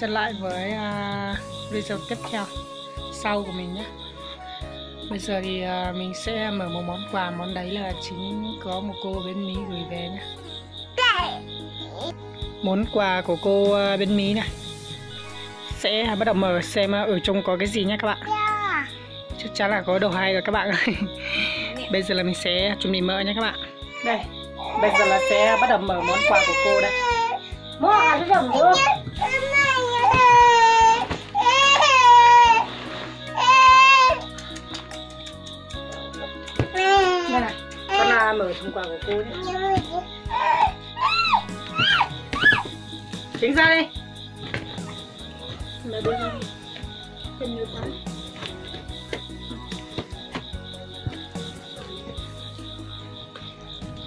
trở lại với video tiếp theo sau của mình nhé. Bây giờ thì mình sẽ mở một món quà, món đấy là chính có một cô bên Mỹ gửi về nhé. Món quà của cô bên Mỹ này sẽ bắt đầu mở xem ở trong có cái gì nhé các bạn. Chắc chắn là có đồ hay rồi các bạn ơi. Bây giờ là mình sẽ chuẩn bị mở nhé các bạn. Đây, bây giờ là sẽ bắt đầu mở món quà của cô đây. Mua à chứ đừng nữa. Đây này, con là mở thùng quà của cô nhé. Tránh ra đi. Mở đưa ra đi. Chân nhiều quá.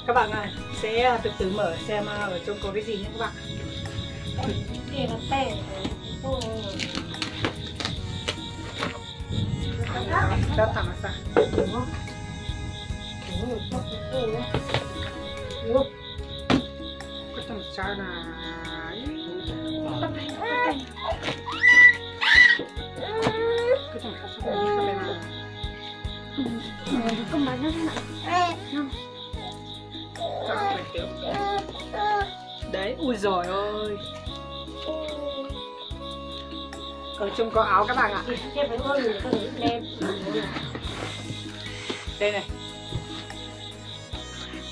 Các bạn ơi, sẽ từ từ mở xem ở trong có cái gì nhé các bạn. Kìa nó tè. Đau thẳng là sao? Đúng không? Có thằng sao là cái thằng sao sao bên nào? Không bán nó không. Đấy, ui giời ơi. Ở trong có áo các bạn ạ. Đây này.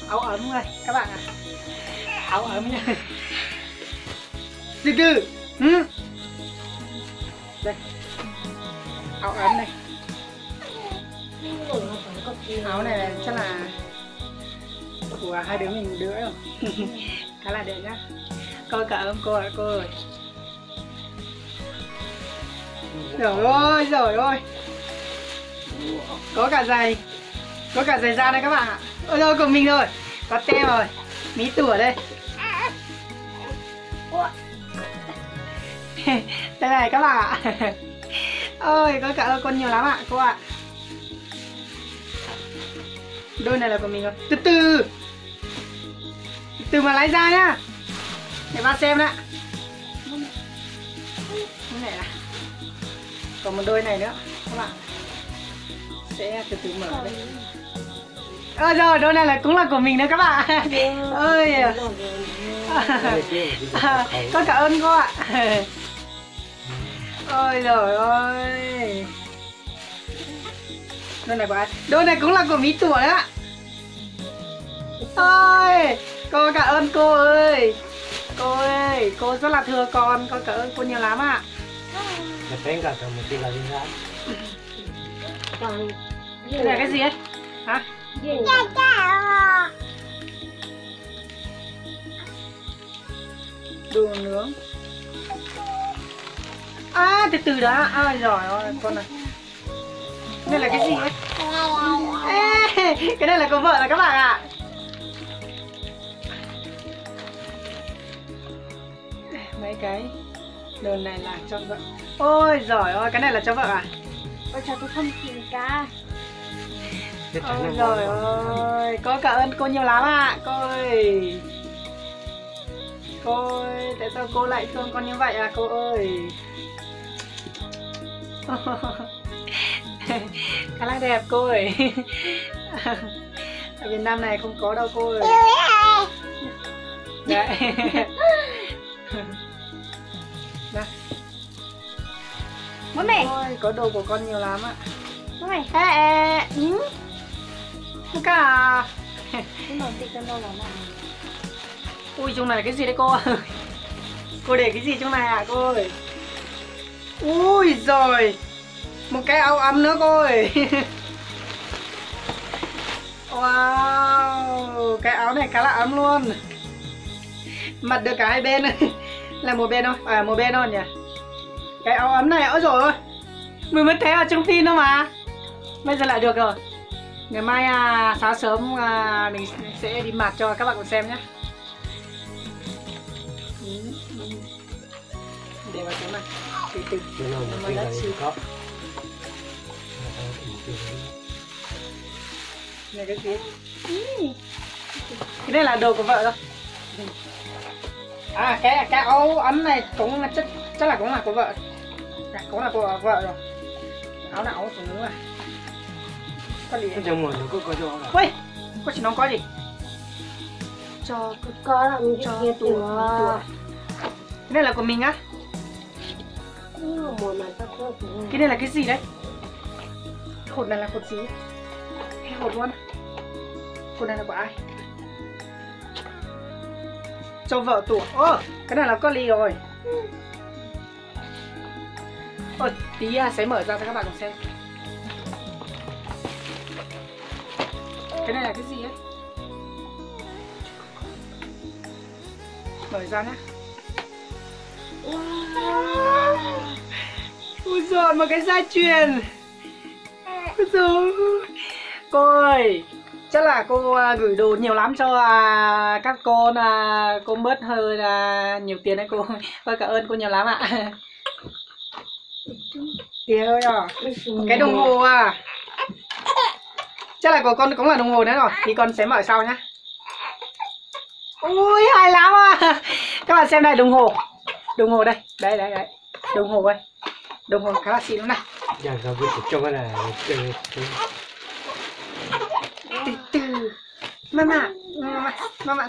Áo ấm này các bạn ạ. Áo ấm nha. Từ từ. Đây. Áo ấm này. Áo này chắc là của hai đứa mình một đứa rồi. Khá là đẹp nhá. Coi cả ấm cô ạ cô ơi. Trời ơi. Có cả giày. Có cả giày da đây các bạn ạ. Ôi rồi của mình rồi. Có tem rồi. Mí tủ ở đây. Đây này các bạn ạ. Ôi có cả con nhiều lắm ạ cô ạ. Đôi này là của mình rồi. Từ từ. Từ mà lấy ra nhá. Để ba xem đã. Cái này là còn một đôi này nữa các bạn. Sẽ từ từ mở đây. Rồi đôi này là cũng là của mình nữa các bạn. Ơi. Con cảm ơn cô ạ. Ôi giời ơi. Đôi này của ai? Đôi này cũng là của Mỹ Tủa đấy ạ. Ôi, cô cảm ơn cô ơi. Cô ơi, cô rất là thương con cảm ơn cô nhiều lắm ạ. Đây là cái gì ấy? Hả? Đồ nướng. À, từ từ đã. Ôi giời ơi, con này. Đây là cái gì ấy? Ê, cái này là của vợ là các bạn ạ. Mấy cái đồ này là cho vợ. Ôi giời ơi, cái này là cho vợ à? Ôi trời tôi không chịu cả. Ôi giời ơi, cô cảm ơn cô nhiều lắm ạ. Cô ơi. Cô ơi, tại sao cô lại thương con như vậy à cô ơi? Khá là đẹp cô ơi. Ở Việt Nam này không có đâu cô ơi. Đấy. Bố mẹ. Ôi, có đồ của con nhiều lắm ạ. Bố mẹ. Cả. Cái màu xịt đâu là nào? Ui, trong này là cái gì đấy cô ơi? Cô để cái gì trong này à cô ơi? Ui giời. Một cái áo ấm nữa cô ơi. Wow, cái áo này khá là ấm luôn. Mặc được cả hai bên. Là một bên thôi, à một bên thôi nhỉ. Cái áo ấm này, ôi dồi ôi. Mình mới thấy ở trong phim thôi mà. Bây giờ lại được rồi. Ngày mai sáng sớm mình sẽ đi mặc cho các bạn cùng xem nhé. Để vào chỗ này. Từ từ. Này cái gì? Cái này là đồ của vợ thôi. À cái áo ấm này cũng là chất Chắc là cũng là của vợ. Cũng là của vợ rồi. Áo nào áo phụ nữ à? Có gì? Trong mùa nó có cho là. Ui, có chị nó có gì? Cho có là mình cho Tủa. Cái này là của mình á? mùa này ta có Cái này là cái gì đấy? Hột này là hột gì? Hay hột luôn? Hột này là của ai? Cho vợ tủa. Ô, cái này là có ly rồi. Ôi, tí sẽ mở ra cho các bạn cùng xem. Cái này là cái gì ấy? Mở ra nhá. Ui giời, một cái gia truyền. Ui giời. Cô ơi, chắc là cô gửi đồ nhiều lắm cho các cô mất hơi nhiều tiền đấy cô. Ôi cảm ơn cô nhiều lắm ạ. Tiền ơi à. Cái đồng hồ à. Chắc là của con cũng là đồng hồ đấy rồi. Thì con sẽ mở sau nhá. Ui hay lắm à. Các bạn xem này, đồng hồ. Đồng hồ đây. Đấy đấy đấy. Đồng hồ đây. Đồng hồ khá là xịn lắm này. Dạ rồi biết trong cái này Từ từ. Mama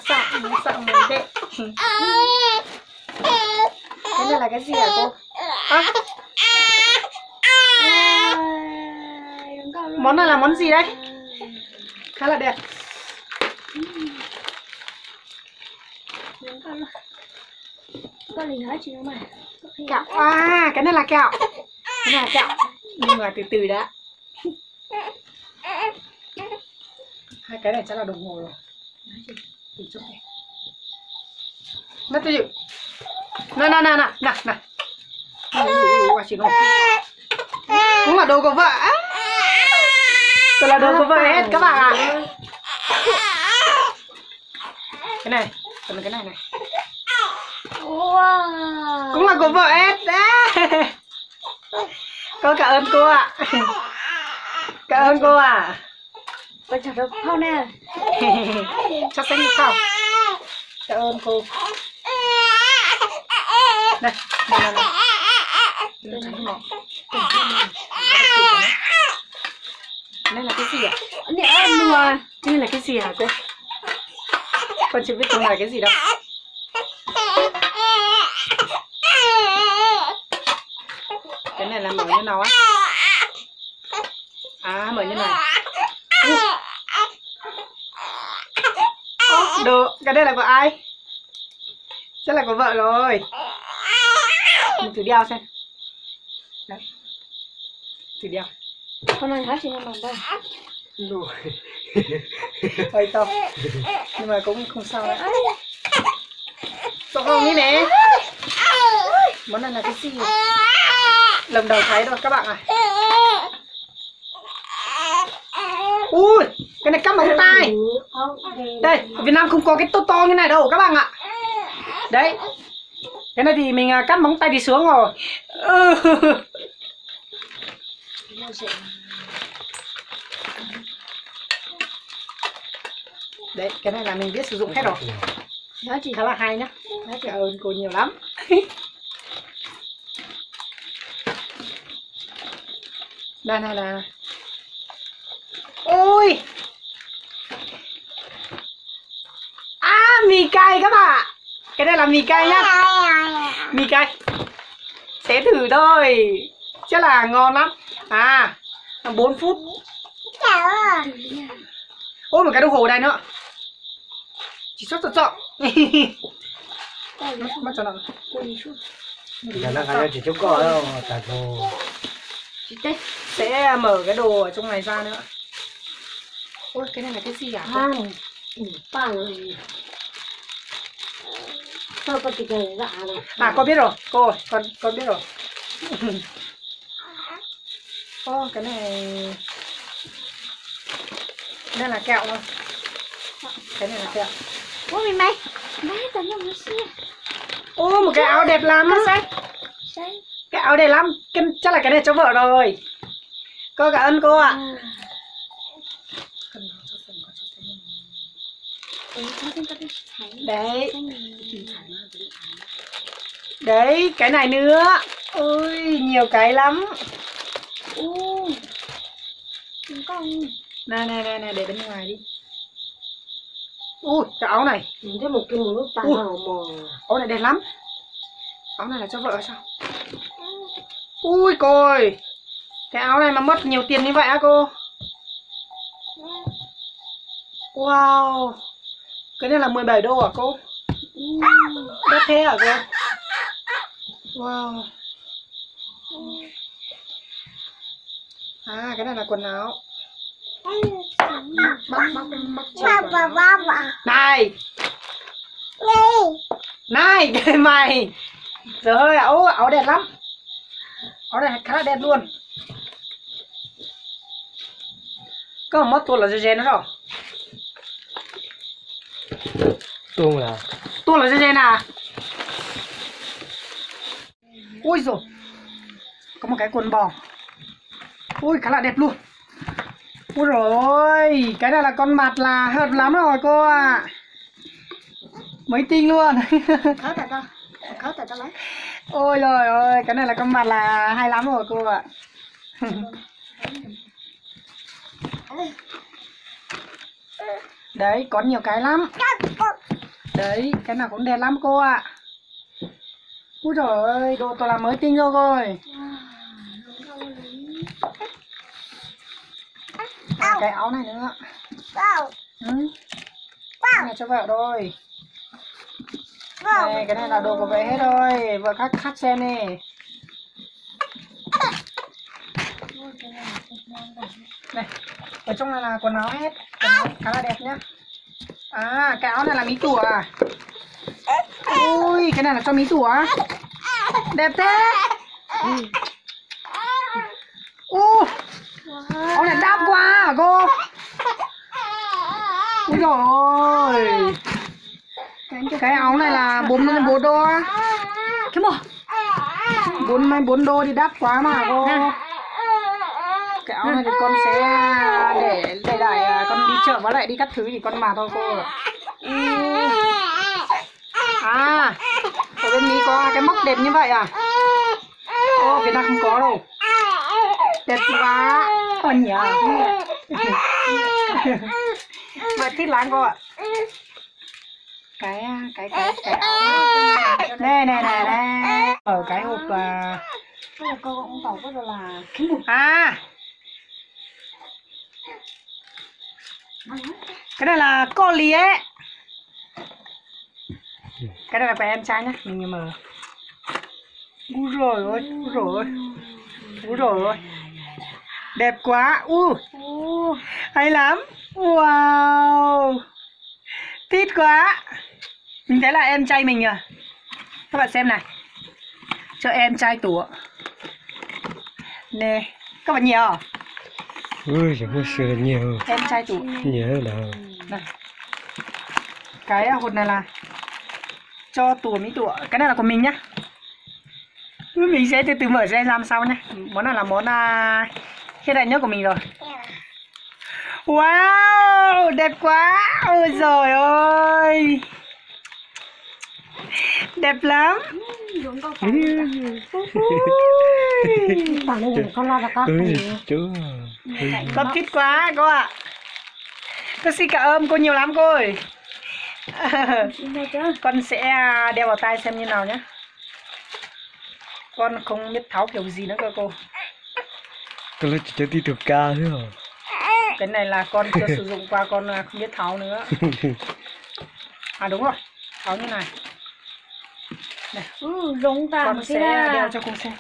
sợ mình đấy. Cái này là cái gì hả cô? À, món này là món gì đấy? Khá là đẹp. có gì hết chị mà Kẹo. À, cái này là kẹo. Cái này là kẹo. Nhưng mà từ từ đã. Hai cái này chắc là đồng hồ rồi. Từ chút này. Nó từ từ. Nè. Chị nói. Cũng là đồ của vợ. Tôi là đồ của vợ hết các bạn ạ. Cái này, còn cái này này. wow. Cũng là của vợ hết. Cô cảm ơn cô ạ. Cảm ơn cô ạ. Bây giờ được không nè. Cho xanh được không? Cảm ơn cô. Này. Đây là cái gì ạ? Đây là cái gì hả cô? Con chưa biết trong này là cái gì đâu. Cái này là mở như nào á? À, mở như này. Đồ, cái đây là của ai? Chắc là của vợ rồi. Mình thử đeo xem. Đấy. Thử đeo. Con này hết chị mà đâu. rồi. Hơi to. Nhưng mà cũng không sao đấy. Chỗ không như nè. Món này là cái gì? Lần đầu thấy rồi các bạn à. Ui, cái này cắm móng tay. Đây, ở Việt Nam không có cái to to như này đâu các bạn ạ. Đấy. Cái này thì mình cắt móng tay đi xuống rồi. Đấy, cái này là mình biết sử dụng hết rồi. Đó chị khá là hay nhá. Đấy, cảm ơn cô nhiều lắm. Đây này là. Ôi. À, mì cay các bạn. Cái này là mì cay nhá. Mì cay. Sẽ thử thôi. Chắc là ngon lắm. À, 4 phút. Ôi, một cái đồng hồ đây nữa. Chỉ xuất chọn. Bắt cho nào. Khả năng khả chỉ chống cọ đâu, cả đồ. Sẽ mở cái đồ ở trong này ra nữa. Ôi, cái này là cái gì à? Sao con chỉ cái dạ này. À, con biết rồi. Cô ơi, con biết rồi. Ô, cái này. Đây là kẹo thôi. Cái này là kẹo. Ủa mày tao nhầm nó xia. Ô, một cái áo đẹp lắm á Sách. Cái áo đẹp lắm. Chắc là cái này cho vợ rồi. Cô cảm ơn cô ạ. Đấy. Đấy, cái này nữa. Ôi, nhiều cái lắm. Con Này, để bên ngoài đi. Ui, cái áo này. nhìn thấy một cái mũ tà Ui. mò. Áo này đẹp lắm. Áo này là cho vợ sao? Ui cô ơi. Cái áo này mà mất nhiều tiền như vậy á cô? Wow. Cái này là 17 đô à cô? Đắt thế hả cô? Wow. À, cái này là quần áo. Này. Này, cái mày. Trời ơi, áo đẹp lắm. Áo này khá là đẹp luôn. Có một tuột là dê nó rồi. Tuôn là Tuột là dê à? Ui rồi. Có một cái quần bò. Ui, khá là đẹp luôn. Ui rồi, cái này là con mặt là hợp lắm rồi cô ạ. Mấy tinh luôn. Khớ tại tao lấy. Ôi trời ơi, cái này là con mặt là hay lắm rồi cô ạ. Đấy, có nhiều cái lắm. Đấy, cái nào cũng đẹp lắm cô ạ. Ui trời ơi, đồ toàn là mới tinh rồi cô ơi. Cái áo này nữa. Ừ. Cái này cho vợ thôi. Này, cái này là đồ của vợ hết rồi. Vợ khắc xem nè. Này, ở trong này là quần áo hết. Quần áo khá là đẹp nhá. À, cái áo này là mí tủa à? Ui, cái này là cho mí tủa. Đẹp thế. Áo này đắt quá à cô? Úi dồi ôi. Cái áo này là 4 đô á. Cái mỏ. 4 đô thì đắt quá mà cô. Cái áo này thì con sẽ để lại con đi chợ với lại đi cắt thứ thì con mà thôi cô. À, ở bên Mỹ có cái móc đẹp như vậy à? Ô, Việt Nam không có đâu. Đẹp quá. Con nhỉ? Vậy thích lắm cô ạ. Cái áo này ở cái hộp là Cô cũng bảo có là à, cái này là cô lì ấy. Cái này là của em trai nhá, mình mở. Úi rồi ôi. Đẹp quá. Hay lắm. Wow. Thích quá. Mình thấy là em trai mình à. Các bạn xem này. Cho em trai tủa. Nè. Các bạn nhiều à? ui chẳng có sự nhiều Em trai tủa. nhiều là Này. Cái hột này là cho tủa mỹ tủa. Cái này là của mình nhá. Mình sẽ từ từ mở ra làm sau nhá. Món này là món hiện đại nhất của mình rồi. Wow, đẹp quá. Ôi giời ơi. Đẹp lắm. Bảo lên con lo là con. chú Con thích quá cô ạ. Con xin cảm ơn cô nhiều lắm cô ơi. Con sẽ đeo vào tay xem như nào nhé. Con không biết tháo kiểu gì nữa cơ cô. con lấy cho tí được ca nữa rồi. Cái này là con chưa sử dụng qua, con không biết tháo nữa. À đúng rồi, tháo như này. Này. Giống ta Con sẽ đeo cho cô xem.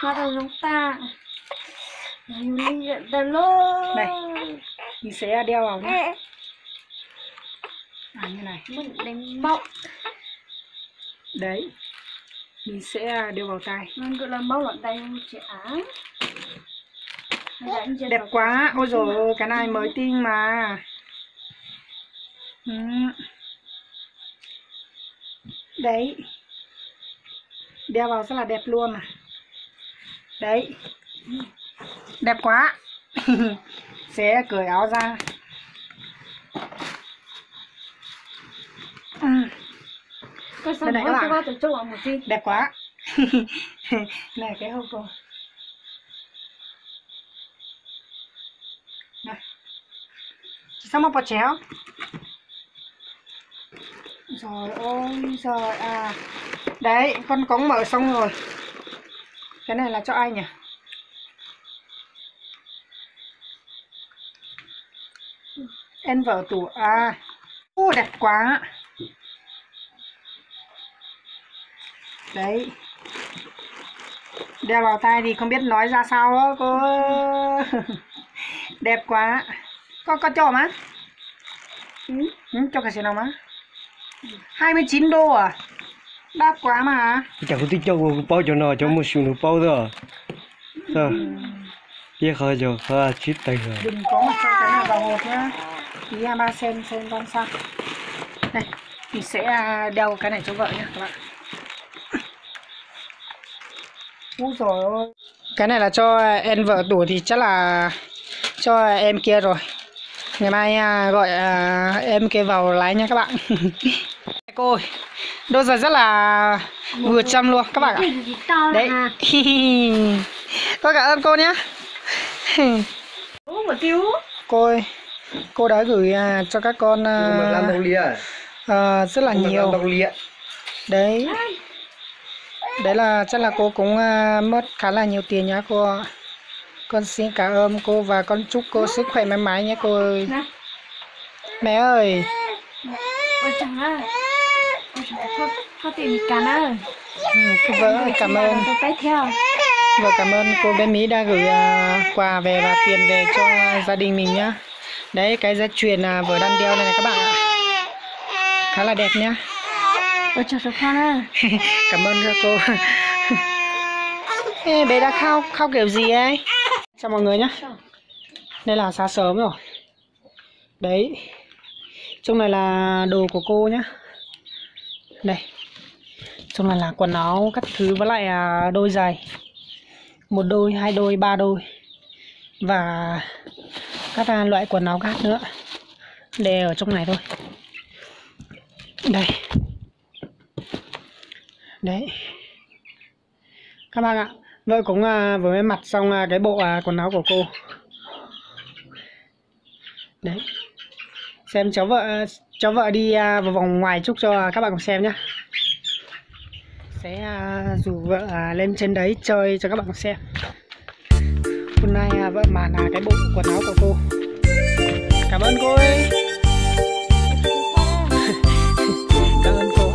nó là giống ta. Này, mình sẽ đeo vào nhé. À như này. mình đánh bọng. Đấy. Mình sẽ đeo vào tay. Mình gọi là máu lợn đây chị á. Đẹp quá. Ôi dồi ôi, cái này mới tinh mà. Đấy. Đeo vào rất là đẹp luôn à. Đấy. Đẹp quá. Sẽ cởi áo ra. sao này nói các cho bạn. con cho một tí. Đẹp quá. Này cái hộp cô. Này. Sao mà bỏ chéo? Rồi ôi giời à. Đấy, con cống mở xong rồi. Cái này là cho ai nhỉ? Em vợ tủ à. Đẹp quá. Đấy. Đeo vào tai thì không biết nói ra sao đó cô. Đẹp quá. Có cho má? Cho cả xe nào má? 29 đô à? Đắt quá mà. Chẳng có tí cho bao cho nó cho một xíu nó bao rồi. Sao? Biết hơi rồi, hơi chít tay rồi. Đừng có mà cho cái nào vào hộp nhá. Ý ba xem con sao. Đây, mình sẽ đeo cái này cho vợ nhá các bạn. Úi dồi ôi. Cái này là cho em vợ tuổi thì chắc là cho em kia rồi. Ngày mai gọi em kia vào lái nha các bạn. Cô ơi, đôi giày rất là vừa chăm luôn các bạn ạ. Đấy. Tôi cảm ơn cô nhé. Một tiêu. Cô ơi, cô đã gửi cho các con rất là nhiều. Đấy. Đấy là chắc là cô cũng mất khá là nhiều tiền nhá cô. Con xin cảm ơn cô và con chúc cô sức khỏe mãi mãi nhé cô ơi. Mẹ ơi. Ôi chẳng à. Ôi chẳng có tiền cả nữa. Cô vợ cảm ơn. Tôi phải theo. Và cảm ơn cô bé Mỹ đã gửi quà về và tiền về cho gia đình mình nhá. Đấy, cái dây chuyền vừa đang đeo này, này các bạn ạ. Khá là đẹp nhá. Ôi chào con à. Cảm ơn cô. Ê, bé đã khóc kiểu gì ấy? Chào mọi người nhá. Đây là sáng sớm rồi. Đấy. Trong này là đồ của cô nhá. Đây. Trong này là quần áo các thứ với lại đôi giày. 1 đôi, 2 đôi, 3 đôi. Và các loại quần áo khác nữa. Đều ở trong này thôi. Đây. Đấy. Các bạn ạ, vợ cũng vừa mới mặc xong cái bộ quần áo của cô. Đấy. Xem cháu vợ đi vào vòng ngoài chút cho các bạn cùng xem nhá. Sẽ rủ vợ lên trên đấy chơi cho các bạn cùng xem. Hôm nay vợ màn cái bộ quần áo của cô. Cảm ơn cô ấy. Cảm ơn cô.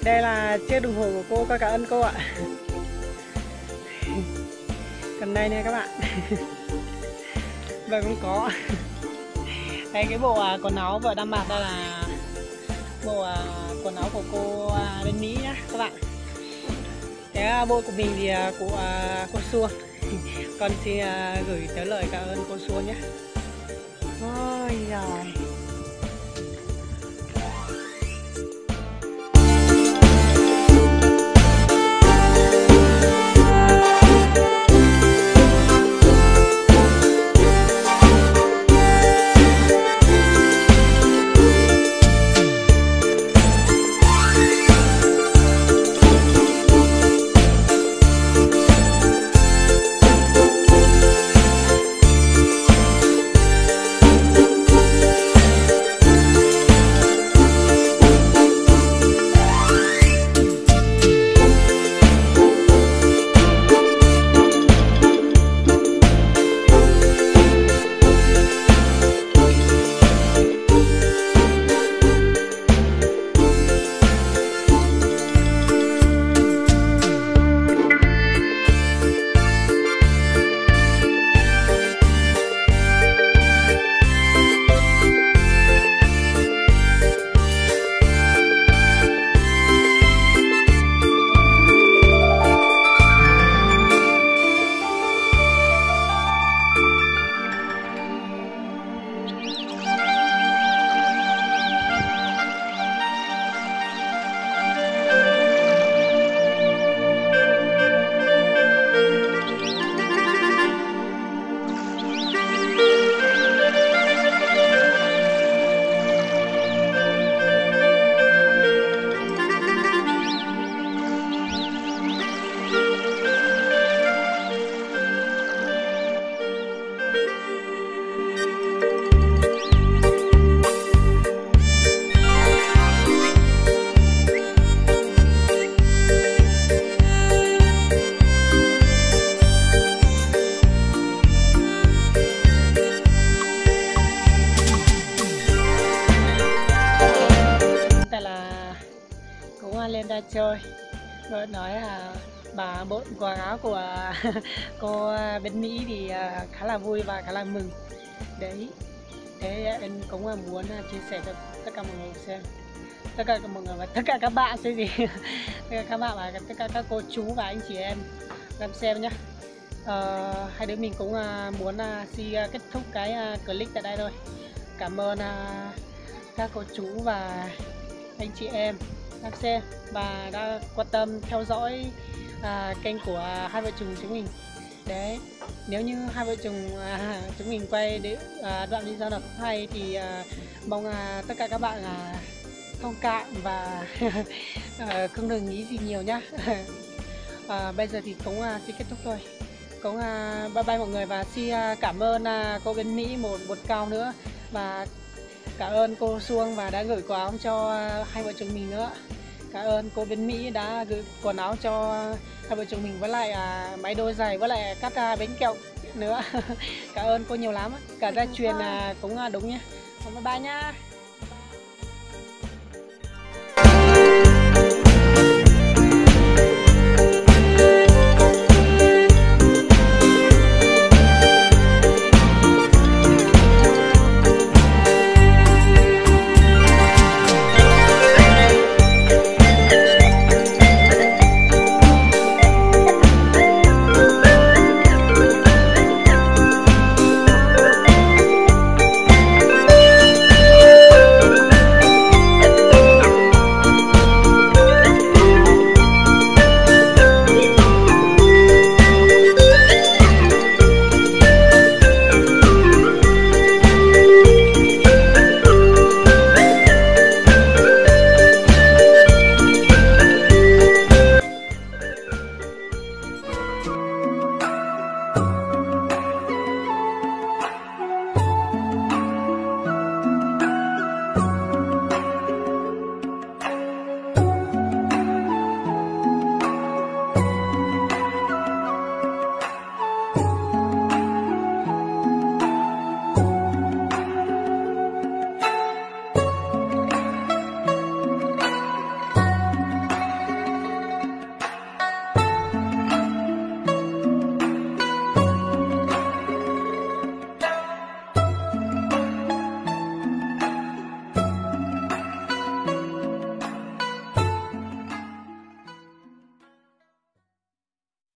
Đây là chiếc đồng hồ của cô, cảm ơn cô ạ. Còn đây nè các bạn. Và cũng có đây cái bộ quần áo vợ đang mặc, đây là bộ quần áo của cô bên Mỹ nhá các bạn. Cái bộ của mình thì của cô Xuân. Con xin gửi tới lời cảm ơn cô Xuân nhé. Ôi giời. Lên ra chơi rồi nói là bà bộ quần áo của cô bên Mỹ thì khá là vui và khá là mừng đấy. Thế em cũng muốn chia sẻ cho tất cả mọi người xem, tất cả mọi người và tất cả các bạn xem gì tất cả các bạn và tất cả các cô chú và anh chị em xem nhé. Hai đứa mình cũng muốn xin kết thúc cái clip tại đây thôi. Cảm ơn các cô chú và anh chị em đang xem và đã quan tâm theo dõi kênh của hai vợ chồng chúng mình. Đấy, nếu như hai vợ chồng chúng mình quay đến đoạn video nào không hay thì mong tất cả các bạn thông cảm và không đừng nghĩ gì nhiều nhá. Bây giờ thì cũng xin kết thúc thôi. Cũng bye bye mọi người và xin cảm ơn cô bên Mỹ một cao nữa, và cảm ơn cô Xuân và đã gửi quà áo cho hai vợ chồng mình nữa. Cảm ơn cô bên Mỹ đã gửi quần áo cho hai vợ chồng mình với lại máy đôi giày với lại cắt bánh kẹo nữa. Cảm ơn cô nhiều lắm. Cả gia truyền cũng đúng nhé. Bye bye nhá.